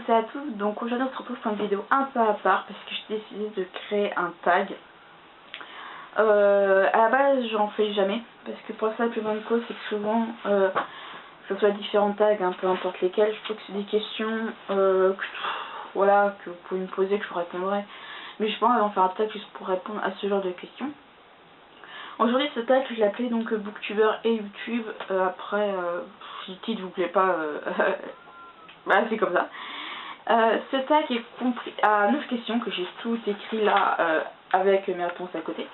tous et à tous, donc aujourd'hui on se retrouve pour une vidéo un peu à part parce que j'ai décidé de créer un tag. À la base j'en fais jamais parce que pour ça la plus bonne cause c'est que souvent que ce soit différents tags, hein, peu importe lesquels, je trouve que c'est des questions voilà, que vous pouvez me poser, que je vous répondrai, mais je pense en faire un tag juste pour répondre à ce genre de questions. Aujourd'hui ce tag je l'ai appelé donc Booktuber et YouTube, après si le titre vous plaît pas bah c'est comme ça. Ce tag est compris à 9 questions que j'ai tout écrit là avec mes réponses à côté.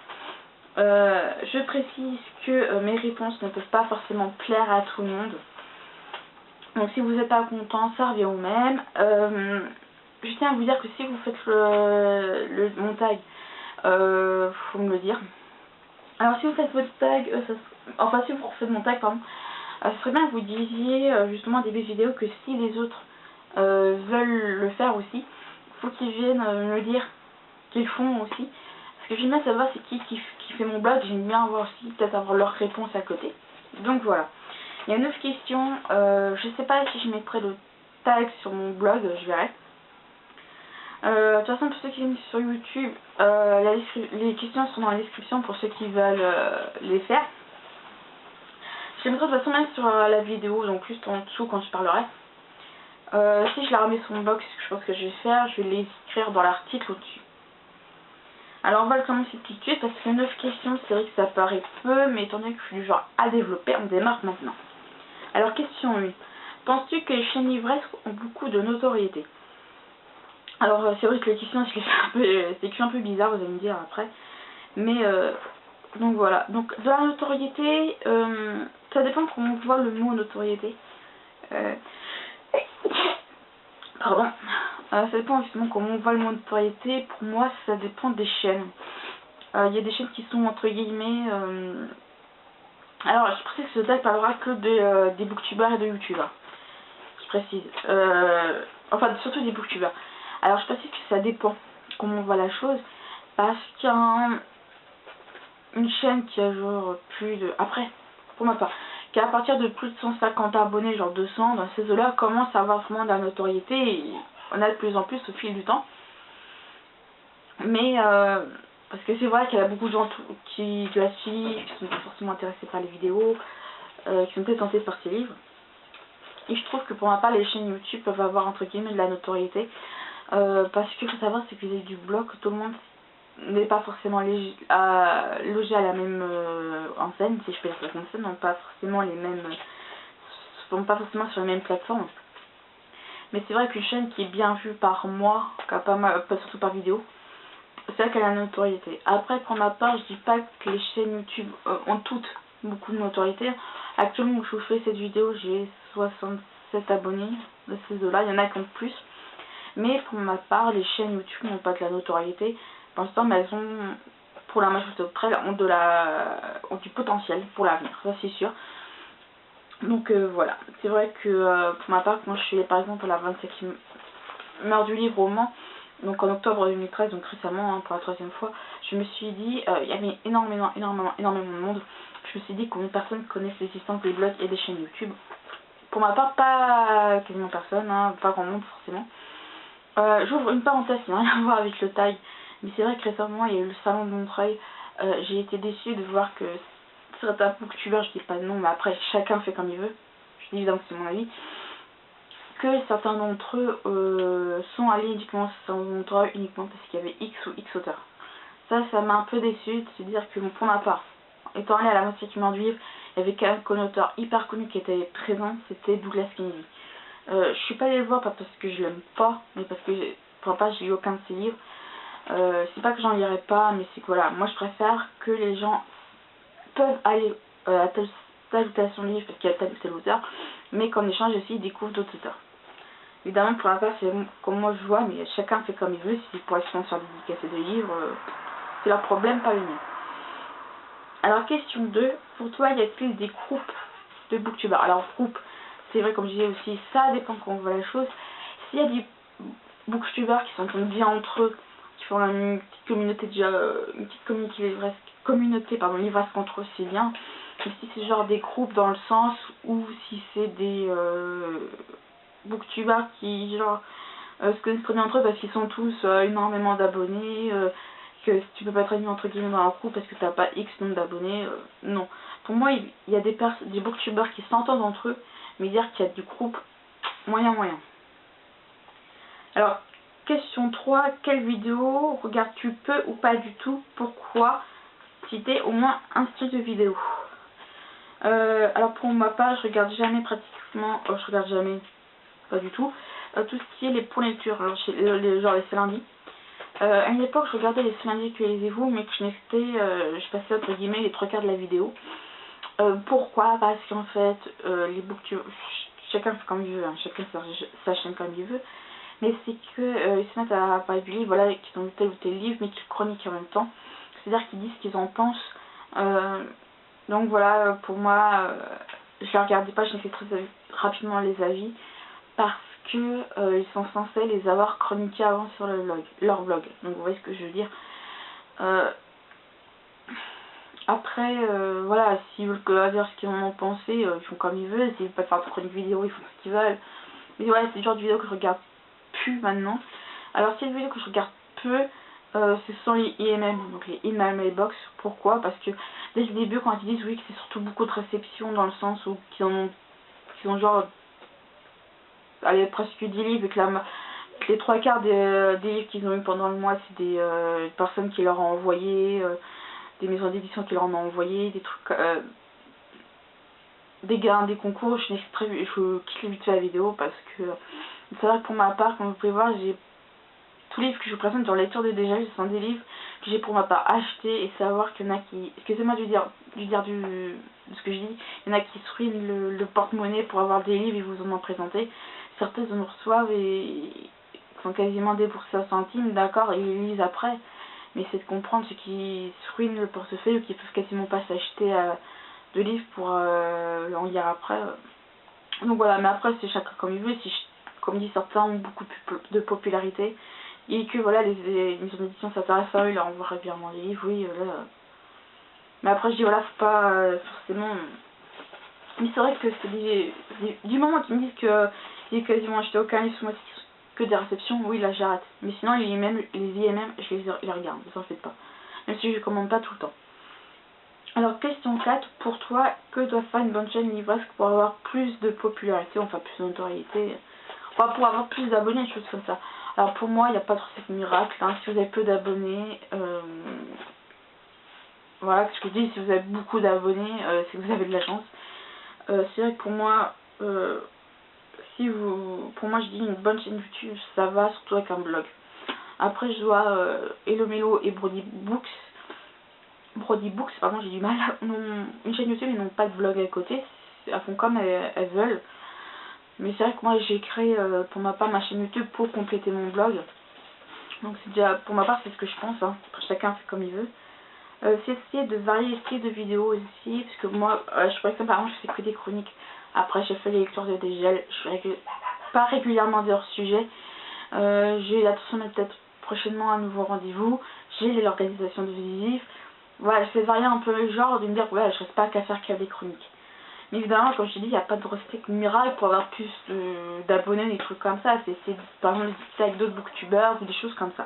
Je précise que mes réponses ne peuvent pas forcément plaire à tout le monde. Donc si vous n'êtes pas content, ça revient au même. Je tiens à vous dire que si vous faites mon tag, faut me le dire. Alors si vous faites votre tag, enfin si vous refaites mon tag, pardon, ce serait bien que vous disiez justement en début de vidéo que si les autres veulent le faire aussi, il faut qu'ils viennent me dire qu'ils font aussi. Parce que j'aime bien savoir c'est qui fait mon blog, j'aime bien avoir aussi peut-être avoir leurs réponses à côté. Donc voilà. Il y a 9 questions, je sais pas si je mettrai le tag sur mon blog, je verrai. De toute façon, pour ceux qui viennent sur YouTube, les questions sont dans la description pour ceux qui veulent les faire. Je les mettrai de toute façon même sur la vidéo, donc juste en dessous quand je parlerai. Si je la remets sur mon blog, ce que je pense que je vais faire, je vais les écrire dans l'article au-dessus. Alors on va commencer tout de suite parce que 9 questions, c'est vrai que ça paraît peu, mais étant donné que je suis du genre à développer, on démarre maintenant. Alors question 1. Penses-tu que les chaînes livresques ont beaucoup de notoriété? Alors c'est vrai que les questions, c'est écrit un peu bizarre, vous allez me dire après. Mais donc voilà. Donc de la notoriété, ça dépend comment on voit le mot notoriété. Pardon. Ça dépend justement comment on voit le mot notoriété. Pour moi, ça dépend des chaînes. Il y a des chaînes qui sont entre guillemets... Alors, je précise que ce tag parlera que des booktubers et de youtubeurs. Je précise. Enfin, surtout des booktubers. Alors, je précise que ça dépend comment on voit la chose. Parce qu'une chaîne qui a genre plus de... Après, pour ma part, qui à partir de plus de 150 abonnés, genre 200, dans ces eaux-là, commence à avoir vraiment de la notoriété. Et on a de plus en plus au fil du temps. Mais parce que c'est vrai qu'il y a beaucoup de gens qui la suivent, qui sont pas forcément intéressés par les vidéos, qui sont peut-être tentés par ces livres. Et je trouve que pour ma part, les chaînes YouTube peuvent avoir entre guillemets de la notoriété. Parce que faut savoir, c'est que vis-à-vis du blog, tout le monde n'est pas forcément logé à la même enseigne, si je peux dire comme ça, n'ont pas forcément les mêmes, sont pas forcément sur les mêmes plateformes. Mais c'est vrai qu'une chaîne qui est bien vue par moi, pas surtout par vidéo, c'est vrai qu'elle a la notoriété. Après, pour ma part, je dis pas que les chaînes YouTube ont toutes beaucoup de notoriété. Actuellement où je vous fais cette vidéo, j'ai 67 abonnés de ces deux-là, il y en a qui ont plus. Mais pour ma part, les chaînes YouTube n'ont pas de la notoriété. Pour l'instant, mais elles ont, pour la majorité d'entre elles, ont du potentiel pour l'avenir, ça c'est sûr. Donc voilà, c'est vrai que pour ma part, quand je suis par exemple à la 25e heure du livre au Mans, donc en octobre 2013, donc récemment, hein, pour la 3e fois, je me suis dit, il y avait énormément de monde. Je me suis dit combien de personnes connaissent l'existence des blogs et des chaînes YouTube. Pour ma part, pas quasiment personne, hein, pas grand monde forcément. J'ouvre une parenthèse, ça n'a rien à voir avec le tag, mais c'est vrai que récemment il y a eu le salon de Montreuil. J'ai été déçue de voir que certains booktubers, je dis pas de nom, mais après chacun fait comme il veut, je dis évidemment que c'est mon avis, que certains d'entre eux sont allés uniquement au salon de Montreuil uniquement parce qu'il y avait X ou X auteurs. Ça m'a un peu déçue de se dire que pour ma part, étant allé à la 25e heure du livre, il y avait qu'un auteur hyper connu qui était présent, c'était Douglas Kennedy. Je suis pas allée le voir, pas parce que je l'aime pas, mais parce que pour ma part j'ai lu aucun de ses livres. C'est pas que j'en lirai pas, mais c'est que voilà, moi je préfère que les gens peuvent aller à telle ou telle son livre parce qu'il y a tel ou tel auteur, mais qu'en échange aussi ils découvrent d'autres auteurs. Évidemment pour ma part c'est comme moi je vois, mais chacun fait comme il veut. Si c'est pour acheter sur dédicacer de livres, c'est leur problème, pas le mien. Alors question 2, pour toi y a-t-il des groupes de booktubers? Alors groupe, c'est vrai comme je disais aussi, ça dépend comment on voit la chose. S'il y a des booktubers qui s'entendent bien entre eux, qui font une petite communauté une petite communauté livresque entre eux, c'est bien. Mais si c'est genre des groupes dans le sens où si c'est des booktubers qui genre se connaissent très bien entre eux parce qu'ils sont tous énormément d'abonnés, que tu peux pas être ami entre guillemets dans un groupe parce que t'as pas X nombre d'abonnés, non. Pour moi, il y a des booktubeurs qui s'entendent entre eux, mais dire qu'il y a du groupe, moyen. Alors, question 3, quelle vidéo regardes-tu peu ou pas du tout? Pourquoi? Citer au moins un style de vidéo. Alors pour ma part, je regarde jamais pratiquement, je regarde jamais, pas du tout, tout ce qui est les points lecture, genre les lundis. À une époque, je regardais les lundis que lisez-vous, mais que je passais entre guillemets les 3 quarts de la vidéo. Pourquoi? Parce qu'en fait, les booktubers, chacun fait comme il veut, hein, chacun sa chaîne comme il veut, mais c'est que ils se mettent à parler du livre, voilà, qu'ils ont tel ou tel livre, mais qu'ils chroniquent en même temps. C'est-à-dire qu'ils disent ce qu'ils en pensent. Donc voilà, pour moi, je ne regardais pas, je n'ai fait très rapidement les avis parce que ils sont censés les avoir chroniqués avant sur leur blog. Donc vous voyez ce que je veux dire. Après, voilà, s'ils veulent dire ce qu'ils en ont pensé, ils font comme ils veulent. S'ils veulent pas faire de chronique vidéo, ils font ce qu'ils veulent. Mais voilà, c'est le genre de vidéo que je regarde plus maintenant. Alors, c'est une vidéo que je regarde peu. Ce sont les IMM, donc les IMM Box. Pourquoi? Parce que dès le début, quand ils disent oui, que c'est surtout beaucoup de réception, dans le sens où qu'ils ont genre allez, presque 10 livres, et que les 3 quarts des livres qu'ils ont eu pendant le mois, c'est des personnes qui leur ont envoyé, des maisons d'édition qui leur en ont envoyé, des trucs, des concours. Je quitte vite fait la vidéo parce que c'est vrai que pour ma part, comme vous pouvez voir, j'ai tous les livres que je vous présente dans la lecture de déjà, ce sont des livres que j'ai pour ma part achetés, et savoir qu'il y en a qui, excusez-moi de ce que je dis, il y en a qui se ruinent le porte-monnaie pour avoir des livres et vous en présenter. Certains nous reçoivent et sont quasiment déboursés à centimes, d'accord, et ils lisent après, mais c'est de comprendre ceux qui se ruinent le portefeuille ou qui peuvent quasiment pas s'acheter de livres pour en lire après. Donc voilà, mais après c'est chacun comme il veut. Si comme dit certains ont beaucoup de popularité et que voilà les maisons d'édition s'intéressent à eux, ils leur envoient régulièrement des livres, oui là. Mais après je dis voilà, faut pas forcément. Mais c'est vrai que c'est du moment qu'ils me disent que j'ai quasiment acheté aucun livre sous moi, que des réceptions, oui là j'arrête. Mais sinon les IMM, je les regarde, ne t'en faites pas. Même si je commande pas tout le temps. Alors question 4, pour toi, que doit faire une bonne chaîne livresque pour avoir plus de popularité, enfin plus de notoriété, enfin pour avoir plus d'abonnés, des choses comme ça. Alors pour moi, il n'y a pas de recette miracle, hein. Si vous avez peu d'abonnés, voilà ce que je dis, si vous avez beaucoup d'abonnés, c'est que vous avez de la chance. C'est vrai que pour moi, pour moi je dis une bonne chaîne YouTube, ça va surtout avec un blog. Après je vois Hello Mélo et Brody Books, pardon, j'ai du mal, une chaîne YouTube, ils n'ont pas de blog à côté, elles font comme elles veulent. Mais c'est vrai que moi j'ai créé pour ma part ma chaîne YouTube pour compléter mon blog. Donc c'est déjà, pour ma part c'est ce que je pense, hein. Chacun fait comme il veut. C'est essayer de varier les styles de vidéos aussi, parce que moi, je par exemple, je fais que des chroniques. Après j'ai fait les lectures de DGL, je fais pas régulièrement des hors-sujets. J'ai l'attention de peut-être prochainement un nouveau rendez-vous. J'ai l'organisation de visite. Voilà, je fais varier un peu le genre, de me dire, ouais, je reste pas qu'à faire des chroniques. Mais évidemment, comme je t'ai dit, il n'y a pas de recette miracle pour avoir plus d'abonnés, des trucs comme ça. C'est par exemple discuter avec d'autres booktubeurs ou des choses comme ça.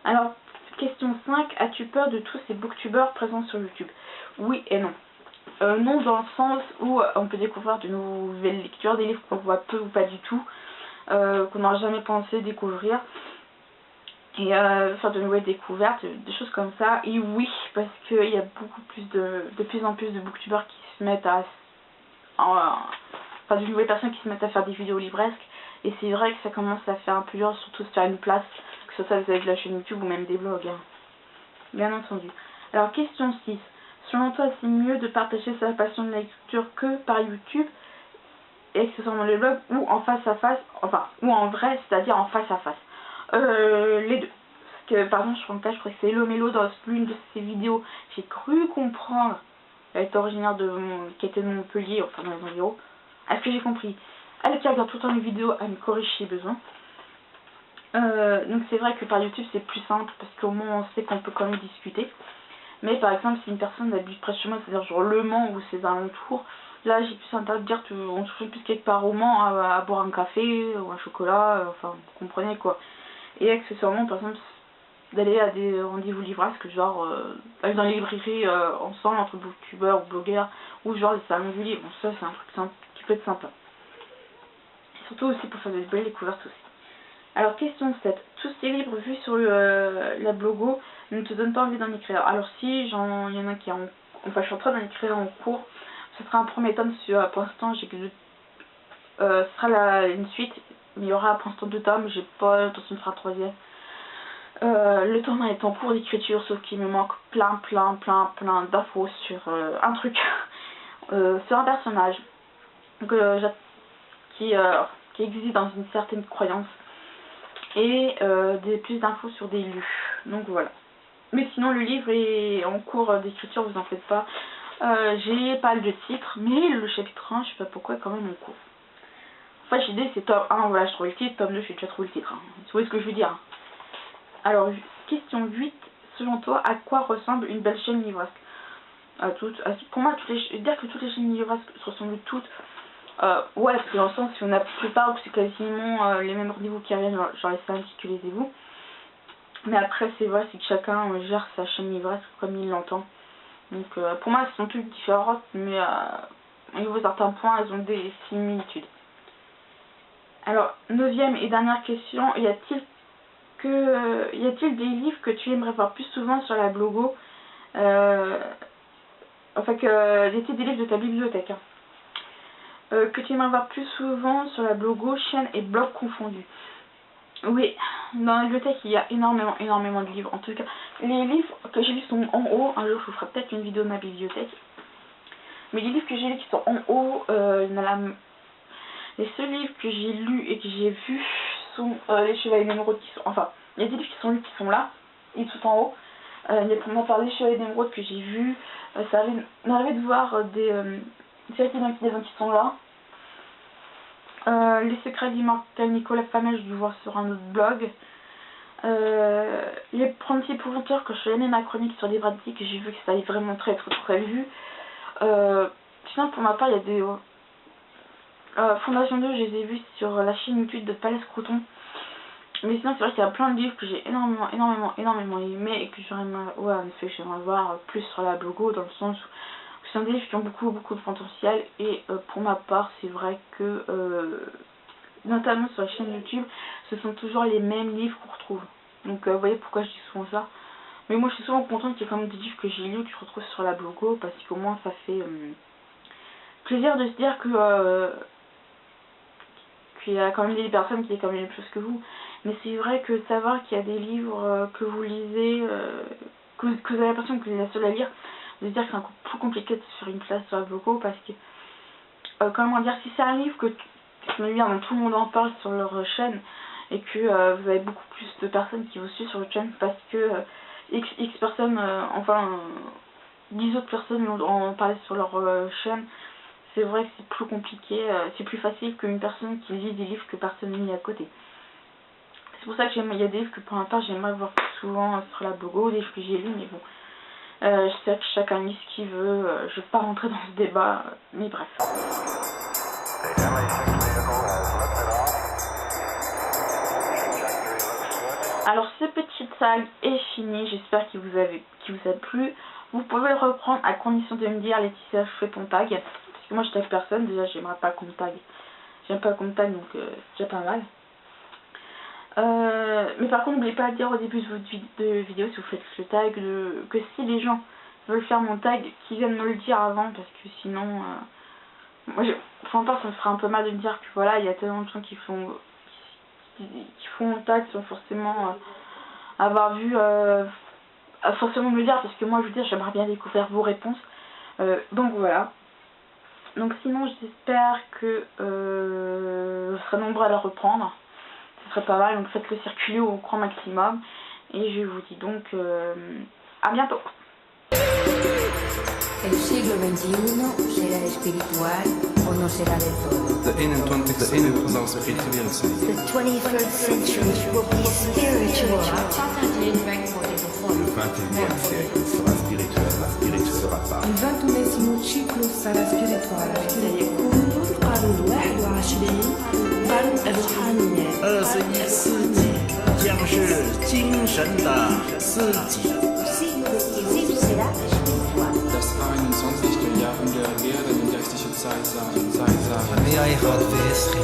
Alors, question 5, as-tu peur de tous ces booktubeurs présents sur YouTube? Oui et non. Non dans le sens où on peut découvrir de nouvelles lectures, des livres qu'on voit peu ou pas du tout, qu'on n'aurait jamais pensé découvrir. Et faire de nouvelles découvertes, des choses comme ça. Et oui, parce qu'il y a beaucoup plus de plus en plus de booktubeurs qui se mettent enfin de nouvelles personnes qui se mettent à faire des vidéos livresques. Et c'est vrai que ça commence à faire un peu dur, surtout se faire une place, que ce soit avec la chaîne YouTube ou même des blogs, hein. Bien entendu. Alors question 6. Selon toi, c'est mieux de partager sa passion de lecture que par YouTube, et que ce soit dans les blogs, ou en face à face, enfin, ou en vrai, c'est-à-dire en face à face? Les deux. Parce que, pardon, je crois que c'est Hello Mélo dans l'une de ses vidéos. J'ai cru comprendre, elle est originaire qui était de Montpellier, enfin dans les environs. À ce que j'ai compris, elle qui regarde tout le temps les vidéos, elle me corrige si besoin. Donc c'est vrai que par YouTube c'est plus simple parce qu'au moins on sait qu'on peut quand même discuter. Mais par exemple si une personne habite près de chez moi, c'est-à-dire genre Le Mans ou ses alentours, là j'ai plus envie de dire, on se trouve plus quelque part au Mans à boire un café ou un chocolat, enfin vous comprenez quoi. Et accessoirement par exemple d'aller à des rendez-vous livrasques, genre aller dans les librairies ensemble entre bookTubeurs ou blogueurs, ou genre les salons du livre, ça c'est un truc qui peut être sympa. Et surtout aussi pour faire des belles découvertes aussi. Alors question 7, tous ces livres vus sur la blogo ne te donnent pas envie d'en écrire? Alors si, il y en a qui ont, enfin je suis en train d'en écrire en cours, ce sera un premier tome pour l'instant j'ai que ce sera une suite, mais il y aura pour l'instant 2 tomes, j'ai pas l'intention de faire un troisième. Le tome est en cours d'écriture, sauf qu'il me manque plein d'infos sur un truc, sur un personnage qui existe dans une certaine croyance, et plus d'infos sur des lieux. Donc voilà. Mais sinon le livre est en cours d'écriture, vous en faites pas. J'ai pas le titre, mais le chapitre 1, je sais pas pourquoi, est quand même en cours. Enfin, l'idée c'est tome 1, voilà, je trouve le titre, tome 2, j'ai déjà trouvé le titre. Hein. Vous voyez ce que je veux dire. Alors, question 8, selon toi, à quoi ressemble une belle chaîne livrasque? Pour moi, je veux dire que toutes les chaînes livrasques se ressemblent toutes. Ouais, parce que dans le sens, si on a la plupart, c'est quasiment les mêmes rendez-vous qui reviennent, genre les 5 que les ébouts. Mais après, c'est vrai, c'est que chacun gère sa chaîne livrasque comme il l'entend. Donc, pour moi, elles sont toutes différentes, mais au niveau de certains points, elles ont des similitudes. Alors, 9e et dernière question, y a-t-il des livres que tu aimerais voir plus souvent sur la blogo, enfin que y a-t-il des livres de ta bibliothèque que tu aimerais voir plus souvent sur la blogo, chaîne et blog confondus? Oui, dans la bibliothèque il y a énormément de livres. En tout cas, les livres que j'ai lus sont en haut. Un jour je vous ferai peut-être une vidéo de ma bibliothèque. Mais les livres que j'ai lus qui sont en haut, les seuls livres que j'ai lus et que j'ai vus sont les Chevaliers d'Émeraude qui sont... Enfin, il y a des livres qui sont lus qui sont là, ils sont en haut. Il y a pour moi par les Chevaliers d'Émeraude que j'ai vus. Ça m'arrivait de voir des séries qui sont là. Les secrets d'immortel Nicolas Flamel, je dû voir sur un autre blog. Les principaux auteurs que je suis aimé ma chronique sur les Bradiques, j'ai vu que ça allait vraiment très vu. Sinon pour ma part il y a des Fondation 2, je les ai vus sur la chaîne YouTube de Palais Crouton. Mais sinon c'est vrai qu'il y a plein de livres que j'ai énormément aimé et que j'aimerais voir plus sur la blogo, dans le sens où ce sont des livres qui ont beaucoup de potentiel. Et pour ma part c'est vrai que notamment sur la chaîne YouTube ce sont toujours les mêmes livres qu'on retrouve. Donc vous voyez pourquoi je dis souvent ça. Mais moi je suis souvent contente qu'il y ait quand même des livres que j'ai lus que je retrouve sur la blogo, parce qu'au moins ça fait plaisir de se dire que qu'il y a quand même des personnes qui aiment quand même les mêmes choses que vous. Mais c'est vrai que savoir qu'il y a des livres que vous lisez, que vous avez l'impression que vous êtes la seule à lire, de dire que c'est encore plus compliqué de se faire une place sur la blogo, parce que comment dire, si c'est un livre que tout le monde en parle sur leur chaîne, et que vous avez beaucoup plus de personnes qui vous suivent sur votre chaîne parce que X personnes, 10 autres personnes en parlé sur leur chaîne, c'est vrai que c'est plus compliqué, c'est plus facile qu'une personne qui lit des livres que personne n'a mis à côté. C'est pour ça que il y a des livres que pour ma part j'aimerais voir plus souvent sur la blogo, des livres que j'ai lus, mais bon, je sais que chacun lit ce qu'il veut, je vais pas rentrer dans ce débat, mais bref. Alors ce petit tag est fini, j'espère qu'il vous a plu. Vous pouvez le reprendre à condition de me dire Laetitia, je fais ton tag. Parce que moi je tag personne, déjà j'aimerais pas qu'on me tag. J'aime pas qu'on me tag, donc c'est déjà pas mal. Mais par contre n'oubliez pas de dire au début de votre vidéo, si vous faites le tag, que si les gens veulent faire mon tag, qu'ils viennent me le dire avant, parce que sinon moi franchement ça me ferait un peu mal de me dire que voilà, il y a tellement de gens qui font mon tag sans forcément avoir vu, forcément me le dire, parce que moi je veux dire j'aimerais bien découvrir vos réponses, donc voilà. Donc sinon j'espère que je serai nombreux à la reprendre, ce serait pas mal, donc faites-le circuler au grand maximum, et je vous dis donc à bientôt. El siglo XXI será espiritual o no será del todo. The 21st century will be spiritual. Le 21e siècle sera spirituel, la spirituelle sera pas. Il 21° ciclo sarà spirituale. 是一世纪，将是精神的世纪。 Das 21. Jahrhundert werde die geistliche Zeit sein. אני האחד ועשרים